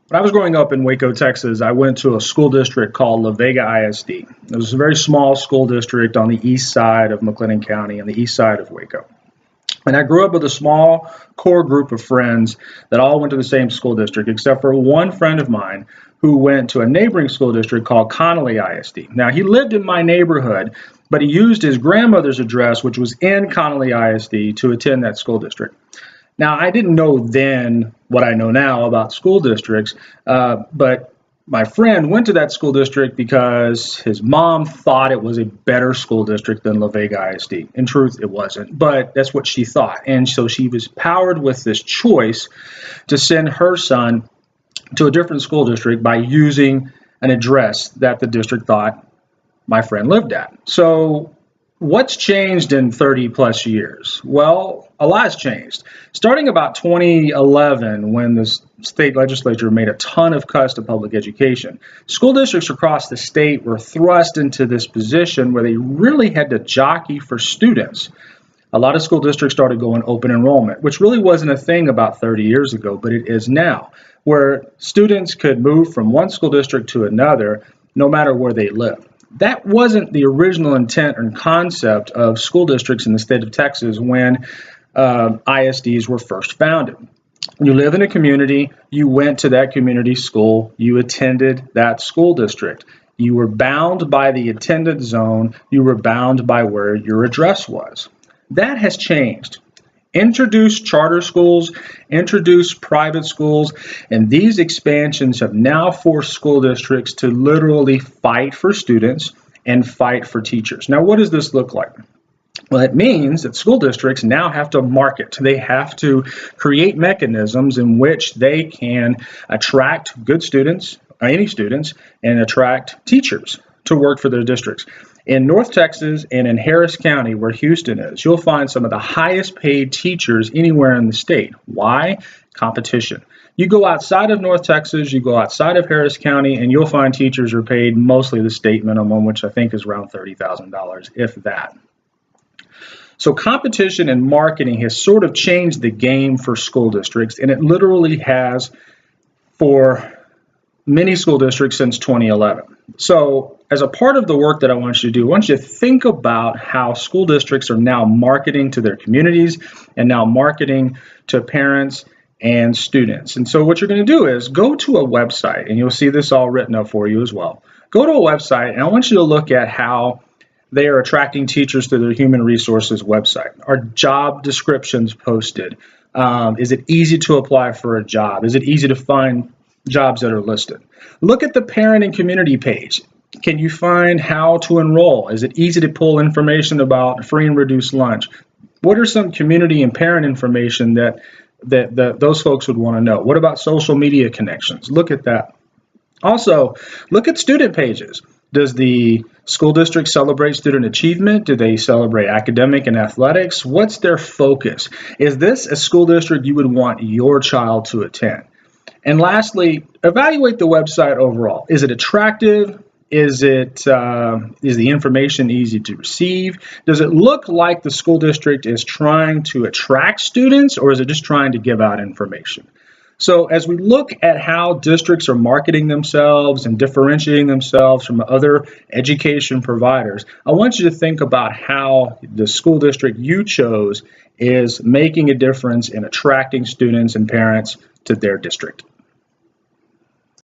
When I was growing up in Waco, Texas, I went to a school district called La Vega ISD. It was a very small school district on the east side of McLennan County, on the east side of Waco. And I grew up with a small core group of friends that all went to the same school district, except for one friend of mine who went to a neighboring school district called Connolly ISD. Now, he lived in my neighborhood, but he used his grandmother's address, which was in Connolly ISD, to attend that school district. Now, I didn't know then what I know now about school districts, but my friend went to that school district because his mom thought it was a better school district than La Vega ISD. In truth, it wasn't, but that's what she thought. And so she was powered with this choice to send her son to a different school district by using an address that the district thought my friend lived at. So what's changed in 30 plus years? Well, a lot has changed. Starting about 2011, when the state legislature made a ton of cuts to public education, school districts across the state were thrust into this position where they really had to jockey for students. A lot of school districts started going open enrollment, which really wasn't a thing about 30 years ago, but it is now, where students could move from one school district to another no matter where they live. That wasn't the original intent and concept of school districts in the state of Texas when ISDs were first founded. You live in a community, you went to that community school, you attended that school district. You were bound by the attendance zone, you were bound by where your address was. That has changed. Introduce charter schools, introduce private schools, and these expansions have now forced school districts to literally fight for students and fight for teachers. Now, what does this look like? Well, it means that school districts now have to market. They have to create mechanisms in which they can attract good students, any students, and attract teachers to work for their districts. In North Texas and in Harris County, where Houston is, you'll find some of the highest paid teachers anywhere in the state. Why? Competition. You go outside of North Texas, you go outside of Harris County, and you'll find teachers are paid mostly the state minimum, which I think is around $30,000, if that. So competition and marketing has sort of changed the game for school districts, and it literally has for many school districts since 2011. So as a part of the work that I want you to do, I want you to think about how school districts are now marketing to their communities and now marketing to parents and students. And so what you're going to do is go to a website, and you'll see this all written up for you as well. Go to a website, and I want you to look at how they are attracting teachers to their human resources website. Are job descriptions posted? Is it easy to apply for a job? Is it easy to find jobs that are listed? Look at the parent and community page. Can you find how to enroll? Is it easy to pull information about free and reduced lunch? What are some community and parent information that those folks would want to know? What about social media connections? Look at that. Also, look at student pages. Does the school district celebrate student achievement? Do they celebrate academic and athletics? What's their focus? Is this a school district you would want your child to attend? And lastly, evaluate the website overall. Is it attractive? Is the information easy to receive? Does it look like the school district is trying to attract students, or is it just trying to give out information? So as we look at how districts are marketing themselves and differentiating themselves from other education providers, I want you to think about how the school district you chose is making a difference in attracting students and parents to their district.